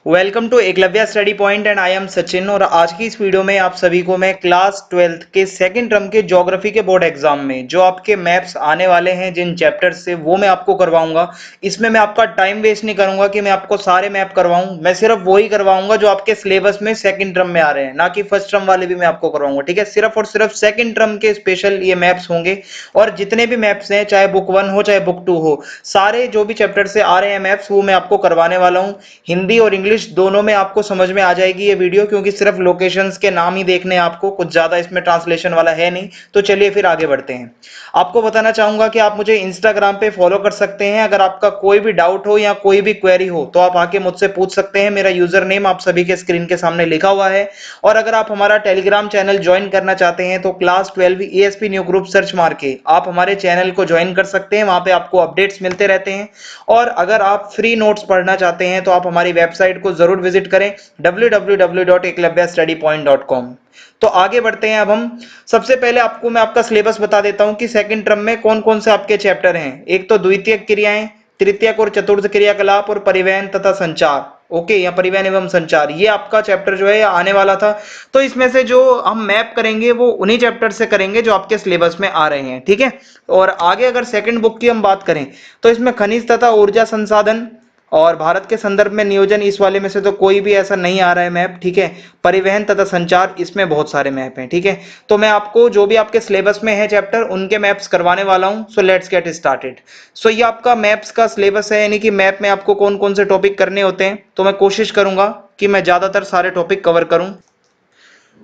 Welcome to Eklavya study point and I am Sachin. और आज की इस वीडियो में आप सभी को मैं क्लास 12th के सेकंड टर्म के ज्योग्राफी के बोर्ड एग्जाम में जो आपके मैप्स आने वाले हैं जिन चैप्टर्स से वो मैं आपको करवाऊंगा। इसमें मैं आपका टाइम वेस्ट नहीं करूंगा कि मैं आपको सारे मैप करवाऊं, मैं सिर्फ वही करवाऊंगा जो आपके सिलेबस में सेकंड टर्म में आ रहे हैं, ना कि फर्स्ट टर्म वाले भी मैं आपको करवाऊंगा। ठीक है, सिर्फ और सिर्फ सेकंड टर्म के स्पेशल ये मैप्स होंगे। और जितने भी मैप्स हैं, चाहे बुक 1 हो चाहे बुक 2 हो, सारे जो भी चैप्टर से आ रहे हैं मैप्स वो मैं आपको करवाने वाला हूँ। हिंदी और इंग्लिश दोनों में आपको समझ में आ जाएगी ये वीडियो, क्योंकि सिर्फ लोकेशंस के नाम ही देखने हैं आपको, कुछ ज्यादा इसमें ट्रांसलेशन वाला है नहीं। तो चलिए फिर आगे बढ़ते हैं। आपको बताना चाहूंगा कि आप मुझे इंस्टाग्राम पे फॉलो कर सकते हैं। अगर आपका कोई भी डाउट हो या कोई भी क्वेरी हो तो आप आके मुझसे पूछ सकते हैं। मेरा यूजर नेम आप सभी के स्क्रीन के सामने लिखा हुआ है। और अगर आप हमारा टेलीग्राम चैनल ज्वाइन करना चाहते हैं तो class 12 ASP new group search मार के आप हमारे चैनल को ज्वाइन कर सकते हैं। वहां पे आपको अपडेट्स मिलते रहते हैं। और अगर आप फ्री नोट्स पढ़ना चाहते हैं तो आप हमारी वेबसाइट को जरूर विजिट करें www.eklavyastudypoint.com। तो आगे बढ़ते हैं। अब हम सबसे पहले आपको मैं आपका सिलेबस बता देता हूं कि सेकंड टर्म में कौन कौन से आपके चैप्टर हैं। एक तो द्वितीयक क्रियाएं, तृतीयक और चतुर्थ क्रियाकलाप और परिवहन तथा संचार। ओके, या परिवहन एवं संचार, ये आपका चैप्टर जो है आने वाला था। तो इसमें से जो हम मैप करेंगे वो उन्हीं चैप्टर से करेंगे जो आपके सिलेबस में आ रहे हैं। ठीक है। और आगे अगर सेकंड बुक की हम बात करें तो इसमें खनिज तथा ऊर्जा संसाधन और भारत के संदर्भ में नियोजन, इस वाले में से तो कोई भी ऐसा नहीं आ रहा है मैप। ठीक है। परिवहन तथा संचार, इसमें बहुत सारे मैप हैं। ठीक है। तो मैं आपको जो भी आपके सिलेबस में है चैप्टर उनके मैप्स करवाने वाला हूं। So let's get started. So ये आपका मैप्स का सिलेबस है, यानी कि मैप में आपको कौन कौन से टॉपिक करने होते हैं। तो मैं कोशिश करूंगा कि मैं ज्यादातर सारे टॉपिक कवर करूं।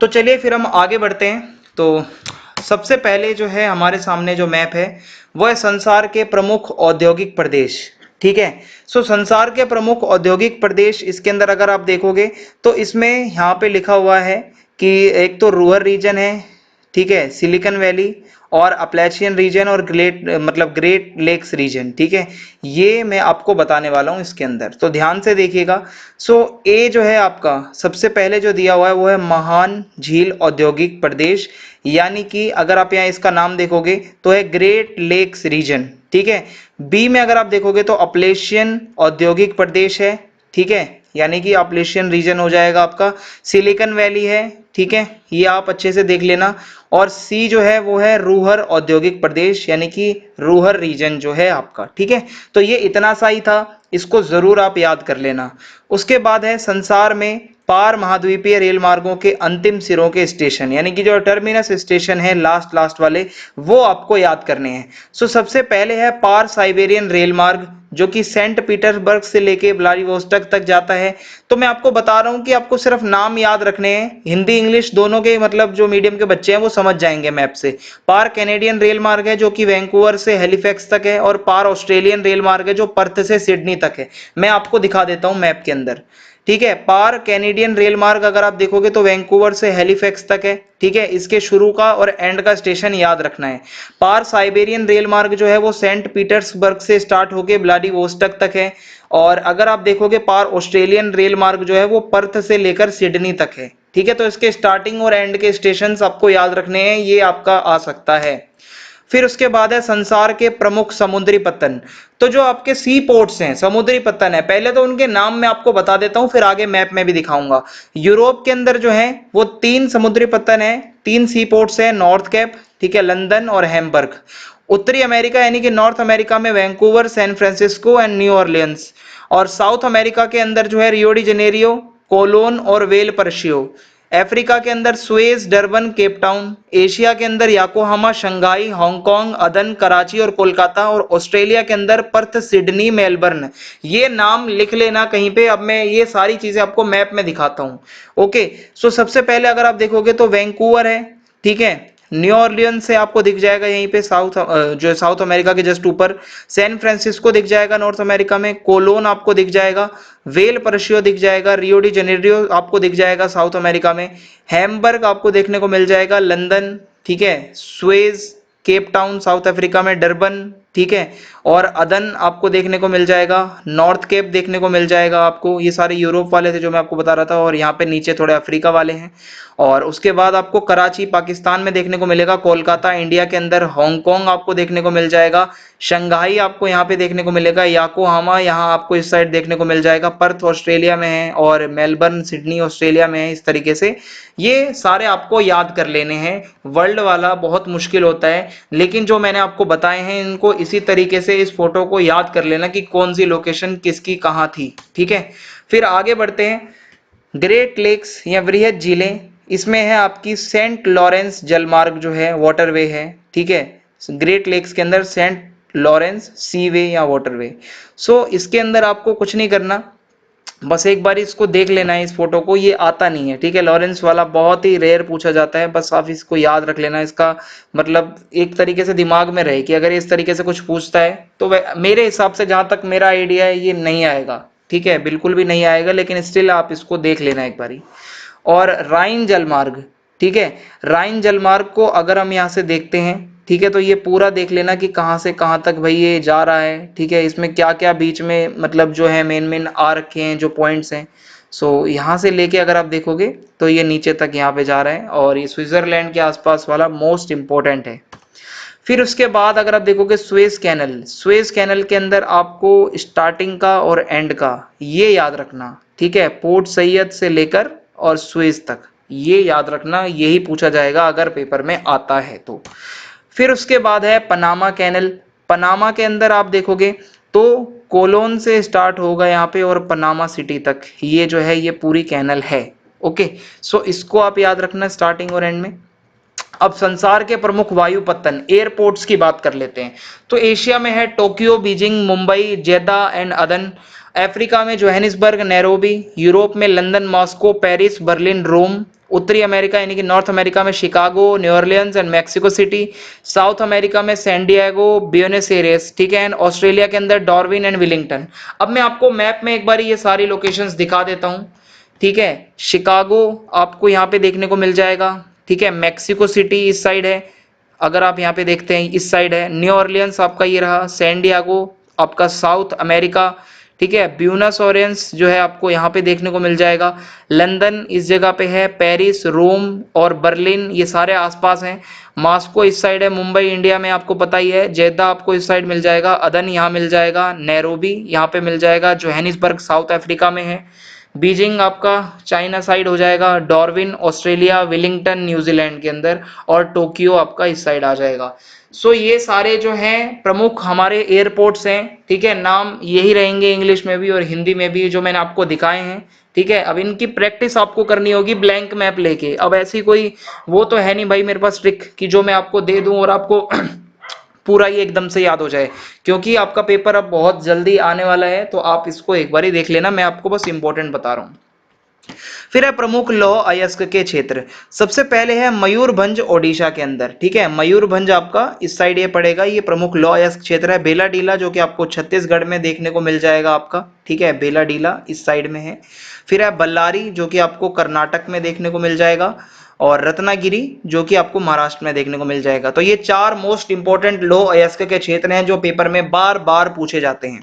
तो चलिए फिर हम आगे बढ़ते हैं। तो सबसे पहले जो है हमारे सामने जो मैप है वो है संसार के प्रमुख औद्योगिक प्रदेश। ठीक है। सो संसार के प्रमुख औद्योगिक प्रदेश, इसके अंदर अगर आप देखोगे तो इसमें यहाँ पे लिखा हुआ है कि एक तो रूअर रीजन है, ठीक है, सिलिकन वैली और अपलैचियन रीजन और ग्रेट लेक्स रीजन। ठीक है, ये मैं आपको बताने वाला हूं इसके अंदर, तो ध्यान से देखिएगा। सो ए जो है आपका सबसे पहले जो दिया हुआ है वो है महान झील औद्योगिक प्रदेश, यानी कि अगर आप यहाँ इसका नाम देखोगे तो है ग्रेट लेक्स रीजन। ठीक है। बी में अगर आप देखोगे तो अपलेशियन औद्योगिक प्रदेश है। ठीक है, यानी कि अपलेशियन रीजन हो जाएगा आपका। सिलिकन वैली है। ठीक है, ये आप अच्छे से देख लेना। और सी जो है वो है रूहर औद्योगिक प्रदेश, यानी कि रूहर रीजन जो है आपका। ठीक है। तो ये इतना सा ही था, इसको जरूर आप याद कर लेना। उसके बाद है संसार में पार महाद्वीपीय रेल मार्गों के अंतिम सिरों के स्टेशन, यानी कि जो टर्मिनस स्टेशन है लास्ट लास्ट वाले, वो आपको याद करने हैं। सो सबसे पहले है पार साइबेरियन रेल मार्ग, जो कि सेंट पीटर्सबर्ग से लेके व्लादिवोस्टॉक तक जाता है। तो मैं आपको बता रहा हूं कि आपको सिर्फ नाम याद रखने हैं, हिंदी इंग्लिश दोनों के, मतलब जो मीडियम के बच्चे हैं वो समझ जाएंगे मैप से। पार कैनेडियन रेल मार्ग है जो कि वैंकूवर से हेलिफैक्स तक है, और पार ऑस्ट्रेलियन रेल मार्ग है जो पर्थ से सिडनी तक है। मैं आपको दिखा देता हूं मैप के अंदर। ठीक है, पार कैनेडियन रेल मार्ग अगर आप देखोगे तो वैंकूवर से हेलिफैक्स तक है। ठीक है, इसके शुरू का और एंड का स्टेशन याद रखना है। पार साइबेरियन रेल मार्ग जो है वो सेंट पीटर्सबर्ग से स्टार्ट होकर व्लादिवोस्टॉक तक है। और अगर आप देखोगे पार ऑस्ट्रेलियन रेल मार्ग जो है वो पर्थ से लेकर सिडनी तक है। ठीक है, तो इसके स्टार्टिंग और एंड के स्टेशन आपको याद रखने हैं, ये आपका आ सकता है। फिर उसके बाद है संसार के प्रमुख समुद्री पत्तन। तो जो आपके सी पोर्ट्स हैं, समुद्री पत्तन है, पहले तो उनके नाम मैं आपको बता देता हूं, फिर आगे मैप में भी दिखाऊंगा। यूरोप के अंदर जो है वो 3 समुद्री पत्तन है, 3 सी पोर्ट्स है, नॉर्थ कैप, ठीक है, लंदन और हैम्बर्ग। उत्तरी अमेरिका यानी कि नॉर्थ अमेरिका में Vancouver, San Francisco and New Orleans. और साउथ अमेरिका के अंदर जो है रियो डी जेनेरियो, कोलोन और वेल पर्शियो। अफ्रीका के अंदर Suez, Durban, Cape Town. Asia के अंदर याकोहामा, शंघाई, हांगकांग, अदन, कराची और कोलकाता। और ऑस्ट्रेलिया के अंदर पर्थ, सिडनी, मेलबर्न। ये नाम लिख लेना कहीं पे। अब मैं ये सारी चीजें आपको मैप में दिखाता हूं। ओके, सो सबसे पहले अगर आप देखोगे तो वैंकूवर है। ठीक है, न्यू ऑर्लियंस से आपको दिख जाएगा यहीं पे जो साउथ अमेरिका के जस्ट ऊपर। सैन फ्रांसिस्को दिख जाएगा नॉर्थ अमेरिका में। कोलोन आपको दिख जाएगा। वेल पर्शियो दिख जाएगा। रियो डी जेनेरियो आपको दिख जाएगा साउथ अमेरिका में। हैम्बर्ग आपको देखने को मिल जाएगा। लंदन, ठीक है, Suez, Cape Town south Africa में, डरबन ठीक है, और अदन आपको देखने को मिल जाएगा, नॉर्थ केप देखने को मिल जाएगा आपको, ये सारे यूरोप वाले थे जो मैं आपको बता रहा था, और यहाँ पे नीचे थोड़े अफ्रीका वाले हैं। और उसके बाद आपको कराची पाकिस्तान में देखने को मिलेगा, कोलकाता इंडिया के अंदर, हांगकांग आपको देखने को मिल जाएगा, शंघाई आपको यहाँ पे देखने को मिलेगा, याकोहामा यहाँ आपको इस साइड देखने को मिल जाएगा, पर्थ ऑस्ट्रेलिया में है, और मेलबर्न सिडनी ऑस्ट्रेलिया में है। इस तरीके से ये सारे आपको याद कर लेने हैं। वर्ल्ड वाला बहुत मुश्किल होता है, लेकिन जो मैंने आपको बताए हैं इनको इसी तरीके से इस फोटो को याद कर लेना कि कौन सी लोकेशन किसकी कहाँ थी। ठीक है, फिर आगे बढ़ते हैं। ग्रेट लेक्स या वृहद झीलें, इसमें है आपकी सेंट लॉरेंस जलमार्ग जो है वाटरवे है। ठीक है, ग्रेट लेक्स के अंदर सेंट लॉरेंस सीवे या वाटरवे। सो इसके अंदर आपको कुछ नहीं करना, बस एक बार इसको देख लेना है, इस फोटो को, ये आता नहीं है। ठीक है, लॉरेंस वाला बहुत ही रेयर पूछा जाता है, बस आप इसको याद रख लेना। इसका मतलब एक तरीके से दिमाग में रहे कि अगर इस तरीके से कुछ पूछता है तो मेरे हिसाब से जहां तक मेरा आइडिया है ये नहीं आएगा। ठीक है, बिल्कुल भी नहीं आएगा, लेकिन स्टिल आप इसको देख लेना एक बारी। और राइन जलमार्ग, ठीक है, राइन जलमार्ग को अगर हम यहाँ से देखते हैं, ठीक है, तो ये पूरा देख लेना कि कहाँ से कहाँ तक भाई ये जा रहा है। ठीक है, इसमें क्या क्या बीच में मतलब जो है मेन मेन आ रखे हैं जो पॉइंट्स हैं। सो यहाँ से लेके अगर आप देखोगे तो ये नीचे तक यहाँ पे जा रहा है, और ये स्विट्जरलैंड के आसपास वाला मोस्ट इंपॉर्टेंट है। फिर उसके बाद अगर आप देखोगे स्वेज कैनल, स्वेज कैनल के अंदर आपको स्टार्टिंग का और एंड का ये याद रखना। ठीक है, पोर्ट सैयद से लेकर और स्वेज तक ये याद रखना, यही पूछा जाएगा अगर पेपर में आता है तो। फिर उसके बाद है पनामा कैनल। पनामा के अंदर आप देखोगे तो कोलोन से स्टार्ट होगा यहाँ पे और पनामा सिटी तक, ये जो है ये पूरी कैनल है। ओके, सो इसको आप याद रखना स्टार्टिंग और एंड में। अब संसार के प्रमुख वायुपत्तन एयरपोर्ट्स की बात कर लेते हैं। तो एशिया में है टोक्यो, बीजिंग, मुंबई, जेदा एंड अदन। अफ्रीका में जोहानिसबर्ग, नैरोबी। यूरोप में लंदन, मॉस्को, पेरिस, बर्लिन, रोम। उत्तरी अमेरिका यानी कि नॉर्थ अमेरिका में Chicago, new Orleans and Mexico city. South America में सैन डिएगो, ब्यूनस एयर्स। ठीक है, एंड ऑस्ट्रेलिया के अंदर डार्विन एंड विलिंगटन। अब मैं आपको मैप में एक बार ये सारी लोकेशंस दिखा देता हूँ। ठीक है, शिकागो आपको यहाँ पे देखने को मिल जाएगा। ठीक है, मैक्सिको सिटी इस साइड है, अगर आप यहाँ पे देखते हैं इस साइड है। न्यू ऑरलियंस आपका ये रहा, सैन डिएगो आपका साउथ अमेरिका। ठीक है, ब्यूनस ऑयरेंस जो है आपको यहाँ पे देखने को मिल जाएगा। लंदन इस जगह पे है, पेरिस, रोम और बर्लिन ये सारे आसपास हैं। मॉस्को इस साइड है, मुंबई इंडिया में आपको पता ही है, जेद्दा आपको इस साइड मिल जाएगा, अदन यहाँ मिल जाएगा, नैरोबी यहाँ पे मिल जाएगा, जोहानिसबर्ग साउथ अफ्रीका में है, बीजिंग आपका चाइना साइड हो जाएगा, डार्विन ऑस्ट्रेलिया, विलिंगटन न्यूजीलैंड के अंदर, और टोक्यो आपका इस साइड आ जाएगा। सो ये सारे जो हैं प्रमुख हमारे एयरपोर्ट्स हैं। ठीक है, नाम यही रहेंगे इंग्लिश में भी और हिंदी में भी जो मैंने आपको दिखाए हैं। ठीक है, अब इनकी प्रैक्टिस आपको करनी होगी ब्लैंक मैप लेके। अब ऐसी कोई वो तो है नहीं भाई मेरे पास ट्रिक कि जो मैं आपको दे दूं और आपको पूरा ही एकदम से याद हो जाए, क्योंकि आपका पेपर अब बहुत जल्दी आने वाला है, तो आप इसको एक बार ही देख लेना, मैं आपको बस इंपॉर्टेंट बता रहा हूँ। फिर है प्रमुख लौह अयस्क के क्षेत्र। सबसे पहले है मयूरभंज ओडिशा के अंदर। ठीक है, मयूरभंज आपका इस साइड ये पड़ेगा, ये प्रमुख लौह अयस्क क्षेत्र है। बेलाडीला जो कि आपको छत्तीसगढ़ में देखने को मिल जाएगा आपका। ठीक है, बेलाडीला इस साइड में है। फिर है बल्लारी जो कि आपको कर्नाटक में देखने को मिल जाएगा, और रत्नागिरी जो कि आपको महाराष्ट्र में देखने को मिल जाएगा। तो ये चार मोस्ट इंपोर्टेंट लौह अयस्क के क्षेत्र हैं जो पेपर में बार बार पूछे जाते हैं।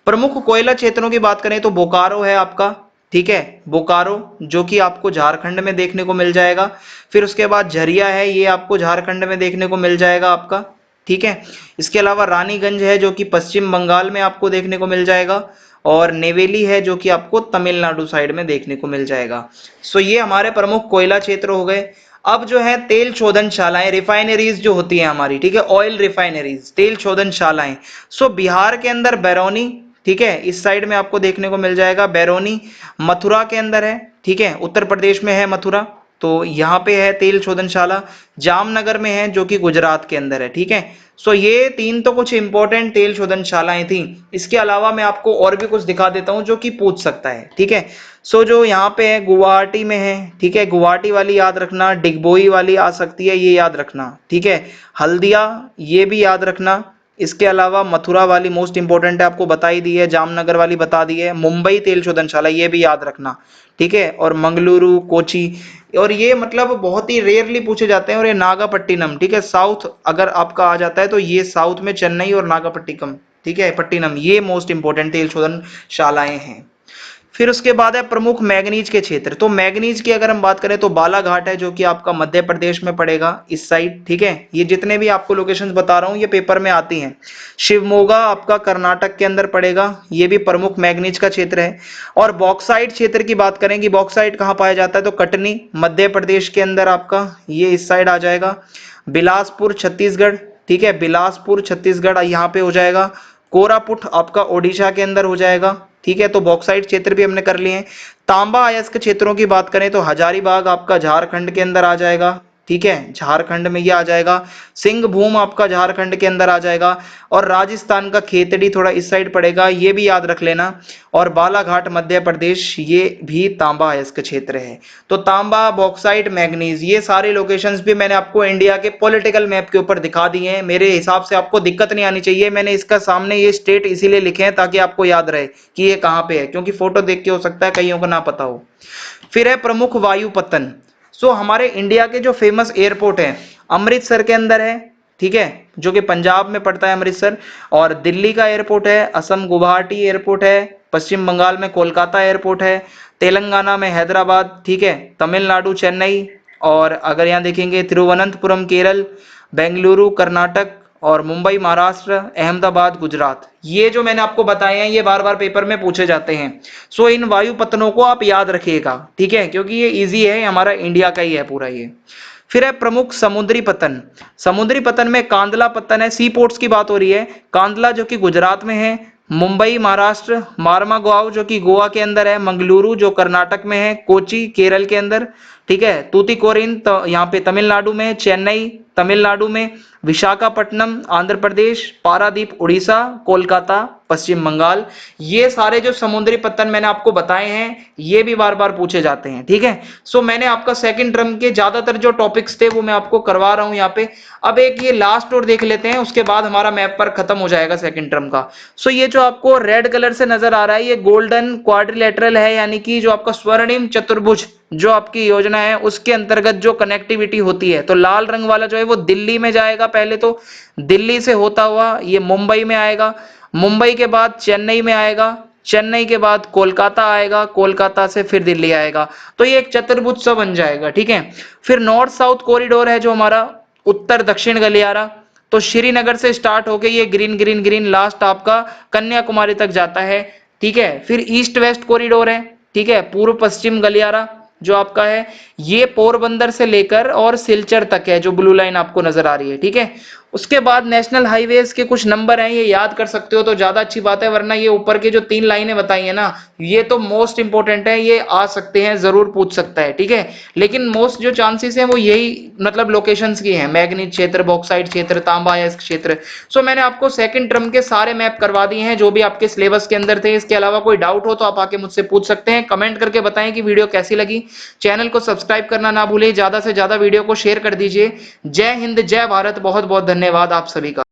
प्रमुख कोयला क्षेत्रों की बात करें तो बोकारो है आपका। ठीक है, बोकारो जो कि आपको झारखंड में देखने को मिल जाएगा। फिर उसके बाद झरिया है, ये आपको झारखंड में देखने को मिल जाएगा आपका। ठीक है, इसके अलावा रानीगंज है जो कि पश्चिम बंगाल में आपको देखने को मिल जाएगा, और नेवेली है जो कि आपको तमिलनाडु साइड में देखने को मिल जाएगा। सो ये हमारे प्रमुख कोयला क्षेत्र हो गए। अब जो है तेल शोधनशालाएं, रिफाइनरीज जो होती हैं हमारी, ठीक है, ऑयल रिफाइनरीज, तेल शोधनशालाएं। सो बिहार के अंदर बैरोनी, ठीक है, इस साइड में आपको देखने को मिल जाएगा बैरोनी। मथुरा के अंदर है, ठीक है, उत्तर प्रदेश में है मथुरा, तो यहाँ पे है तेल शोधनशाला। जामनगर में है जो कि गुजरात के अंदर है। ठीक है, सो ये तीन तो कुछ इंपॉर्टेंट तेल शोधनशालाएं थी। इसके अलावा मैं आपको और भी कुछ दिखा देता हूँ जो कि पूछ सकता है। ठीक है, सो जो यहाँ पे है गुवाहाटी में है। ठीक है, गुवाहाटी वाली याद रखना, डिगबोई वाली आ सकती है, ये याद रखना। ठीक है, हल्दिया ये भी याद रखना। इसके अलावा मथुरा वाली मोस्ट इंपॉर्टेंट है, आपको बता ही दी है, जामनगर वाली बता दी है, मुंबई तेल शोधनशाला ये भी याद रखना, ठीक है, और मंगलुरु, कोची, और ये मतलब बहुत ही रेयरली पूछे जाते हैं, और ये नागापट्टिनम, ठीक है, साउथ अगर आपका आ जाता है तो ये साउथ में चेन्नई और नागापट्टिनम, ठीक है, पट्टिनम, ये मोस्ट इंपॉर्टेंट तेल शोधनशालाएं हैं। फिर उसके बाद है प्रमुख मैग्नीज के क्षेत्र। तो मैग्नीज की अगर हम बात करें तो बालाघाट है, जो कि आपका मध्य प्रदेश में पड़ेगा इस साइड, ठीक है, ये जितने भी आपको लोकेशंस बता रहा हूं ये पेपर में आती हैं। शिवमोगा आपका कर्नाटक के अंदर पड़ेगा, ये भी प्रमुख मैग्नीज का क्षेत्र है। और बॉक्साइट क्षेत्र की बात करें कि बॉक्साइट कहाँ पाया जाता है, तो कटनी मध्य प्रदेश के अंदर आपका ये इस साइड आ जाएगा। बिलासपुर छत्तीसगढ़, ठीक है, बिलासपुर छत्तीसगढ़ यहाँ पे हो जाएगा। कोरापुट आपका ओडिशा के अंदर हो जाएगा, ठीक है, तो बॉक्साइट क्षेत्र भी हमने कर लिए हैं। तांबा अयस्क क्षेत्रों की बात करें तो हजारीबाग आपका झारखंड के अंदर आ जाएगा, ठीक है, झारखंड में ये आ जाएगा। सिंहभूम आपका झारखंड के अंदर आ जाएगा। और राजस्थान का खेतड़ी थोड़ा इस साइड पड़ेगा, ये भी याद रख लेना। और बालाघाट मध्य प्रदेश ये भी तांबा अयस्क क्षेत्र है। तो तांबा, बॉक्साइट, मैग्नीज, ये सारे लोकेशंस भी मैंने आपको इंडिया के पॉलिटिकल मैप के ऊपर दिखा दिए हैं। मेरे हिसाब से आपको दिक्कत नहीं आनी चाहिए, मैंने इसका सामने ये स्टेट इसीलिए लिखे हैं ताकि आपको याद रहे कि ये कहाँ पे है, क्योंकि फोटो देख के हो सकता है कईयों को ना पता हो। फिर है प्रमुख वायु पतन। सो हमारे इंडिया के जो फेमस एयरपोर्ट है अमृतसर के अंदर है, ठीक है, जो कि पंजाब में पड़ता है अमृतसर। और दिल्ली का एयरपोर्ट है, असम गुवाहाटी एयरपोर्ट है, पश्चिम बंगाल में कोलकाता एयरपोर्ट है, तेलंगाना में हैदराबाद, ठीक है, तमिलनाडु चेन्नई, और अगर यहाँ देखेंगे तिरुवनंतपुरम केरल, बेंगलुरु कर्नाटक, और मुंबई महाराष्ट्र, अहमदाबाद गुजरात। ये जो मैंने आपको बताए हैं ये बार बार पेपर में पूछे जाते हैं। सो इन वायु पतनों को आप याद रखिएगा, ठीक है, क्योंकि ये इजी है, हमारा इंडिया का ही है पूरा ये। फिर है प्रमुख समुद्री पतन। समुद्री पतन में कांदला पतन है, सी पोर्ट्स की बात हो रही है। कांदला जो कि गुजरात में है, मुंबई महाराष्ट्र, मार्मागांव जो कि गोवा के अंदर है, मंगलुरु जो कर्नाटक में है, कोची केरल के अंदर, ठीक है, तूतीकोरिन तो यहाँ पे तमिलनाडु में, चेन्नई तमिलनाडु में, विशाखापट्टनम आंध्र प्रदेश, पारादीप उड़ीसा, कोलकाता पश्चिम बंगाल। ये सारे जो समुद्री पत्तन मैंने आपको बताए हैं ये भी बार बार पूछे जाते हैं, ठीक है। सो मैंने आपका सेकंड टर्म के ज्यादातर जो टॉपिक्स थे वो मैं आपको करवा रहा हूं यहाँ पे। अब एक ये लास्ट और देख लेते हैं, उसके बाद हमारा मैप पर खत्म हो जाएगा सेकंड टर्म का। सो ये जो आपको रेड कलर से नजर आ रहा है ये गोल्डन क्वाड्रिलेटरल है, यानी कि जो आपका स्वर्णिम चतुर्भुज जो आपकी योजना है उसके अंतर्गत जो कनेक्टिविटी होती है। तो लाल रंग वाला जो है वो दिल्ली में जाएगा, पहले तो दिल्ली से होता हुआ ये मुंबई में आएगा, मुंबई के बाद चेन्नई में आएगा, चेन्नई के बाद कोलकाता आएगा, कोलकाता से फिर दिल्ली आएगा। तो ये एक चतुर्भुज सा बन जाएगा, ठीक है। फिर नॉर्थ साउथ कॉरिडोर है जो हमारा उत्तर दक्षिण गलियारा, तो श्रीनगर से स्टार्ट होके ये ग्रीन ग्रीन ग्रीन लास्ट आपका कन्याकुमारी तक जाता है, ठीक है। फिर ईस्ट वेस्ट कॉरिडोर है, ठीक है, पूर्व पश्चिम गलियारा जो आपका है ये पोरबंदर से लेकर और सिलचर तक है, जो ब्लू लाइन आपको नजर आ रही है, ठीक है। उसके बाद नेशनल हाईवेज के कुछ नंबर हैं, ये याद कर सकते हो तो ज्यादा अच्छी बात है, वरना ये ऊपर के जो 3 लाइनें बताई है ना ये तो मोस्ट इंपोर्टेंट है, ये आ सकते हैं, जरूर पूछ सकता है, ठीक है। लेकिन मोस्ट जो चांसेस हैं वो यही मतलब लोकेशंस की हैं, मैग्नीज क्षेत्र, बॉक्साइट क्षेत्र, तांबा अयस्क क्षेत्र। सो मैंने आपको सेकंड टर्म के सारे मैप करवा दिए हैं जो भी आपके सिलेबस के अंदर थे। इसके अलावा कोई डाउट हो तो आप आके मुझसे पूछ सकते हैं, कमेंट करके बताएं कि वीडियो कैसी लगी। चैनल को सब्सक्राइब करना ना भूलें, ज्यादा से ज्यादा वीडियो को शेयर कर दीजिए। जय हिंद, जय भारत, बहुत बहुत धन्यवाद आप सभी का।